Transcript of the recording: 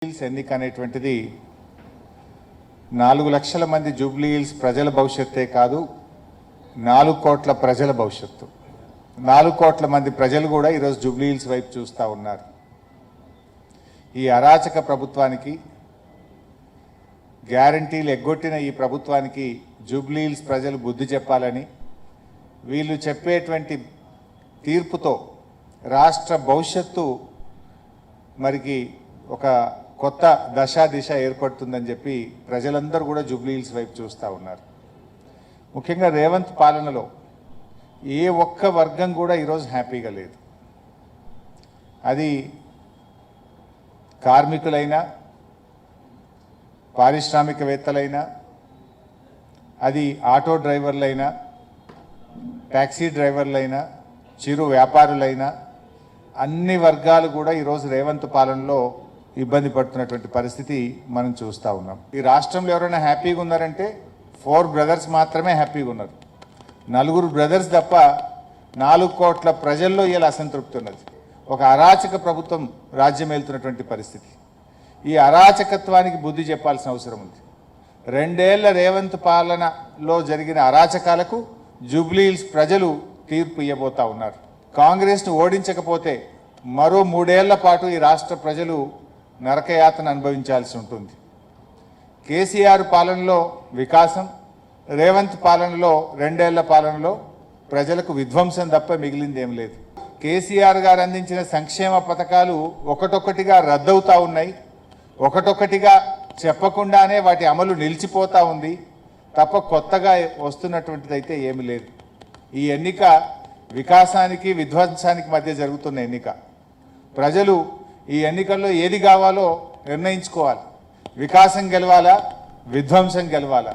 ఎన్నిక అనేటువంటిది 4 లక్షల మంది జూబ్లీ హిల్స్ ప్రజల భవిష్యత్తే కాదు, 4 కోట్ల ప్రజల భవిష్యత్తు. 4 కోట్ల మంది ప్రజలు కూడా ఈరోజు జూబ్లీ హిల్స్ వైపు చూస్తూ ఉన్నారు. ఈ అరాచక ప్రభుత్వానికి, గ్యారంటీలు ఎగ్గొట్టిన ఈ ప్రభుత్వానికి జూబ్లీ హిల్స్ ప్రజలు బుద్ధి చెప్పాలని, వీళ్ళు చెప్పేటువంటి తీర్పుతో రాష్ట్ర భవిష్యత్తు మరికి ఒక కొత్త దిశ ఏర్పడుతుందని చెప్పి ప్రజలందరూ కూడా జూబ్లీ హిల్స్ వైపు చూస్తూ ఉన్నారు. ముఖ్యంగా రేవంత్ పాలనలో ఏ ఒక్క వర్గం కూడా ఈరోజు హ్యాపీగా లేదు. అది కార్మికులైనా, పారిశ్రామికవేత్తలైనా, అది ఆటో డ్రైవర్లైనా, ట్యాక్సీ డ్రైవర్లైనా, చిరు వ్యాపారులైనా, అన్ని వర్గాలు కూడా ఈరోజు రేవంత్ పాలనలో ఇబ్బంది పడుతున్నటువంటి పరిస్థితి మనం చూస్తూ ఉన్నాం. ఈ రాష్ట్రంలో ఎవరైనా హ్యాపీగా ఉన్నారంటే 4 బ్రదర్స్ మాత్రమే హ్యాపీగా ఉన్నారు. 4 బ్రదర్స్ తప్ప 4 కోట్ల ప్రజల్లో ఇలా అసంతృప్తి ఉన్నది. ఒక అరాచక ప్రభుత్వం రాజ్యం వెళ్తున్నటువంటి పరిస్థితి. ఈ అరాచకత్వానికి బుద్ధి చెప్పాల్సిన అవసరం ఉంది. 2 ఏళ్ల రేవంత్ పాలనలో జరిగిన అరాచకాలకు జూబ్లీ హిల్స్ ప్రజలు తీర్పు ఇవ్వబోతా ఉన్నారు. కాంగ్రెస్ను ఓడించకపోతే మరో 3 ఏళ్ల పాటు ఈ రాష్ట్ర ప్రజలు నరకయాతన అనుభవించాల్సి ఉంటుంది. కేసీఆర్ పాలనలో వికాసం, రేవంత్ పాలనలో 2 ఏళ్ల పాలనలో ప్రజలకు విధ్వంసం తప్ప మిగిలింది ఏం లేదు. కేసీఆర్ గారు అందించిన సంక్షేమ పథకాలు ఒకటొక్కటిగా రద్దవుతూ ఉన్నాయి. ఒకటొక్కటిగా చెప్పకుండానే వాటి అమలు నిలిచిపోతూ ఉంది తప్ప కొత్తగా వస్తున్నటువంటిది అయితే ఏమీ లేదు. ఈ ఎన్నిక వికాసానికి, విధ్వంసానికి మధ్య జరుగుతున్న ఎన్నిక. ప్రజలు ఈ ఎన్నికల్లో ఏది కావాలో నిర్ణయించుకోవాలి. వికాసం గెలవాలా, విధ్వంసం గెలవాలా?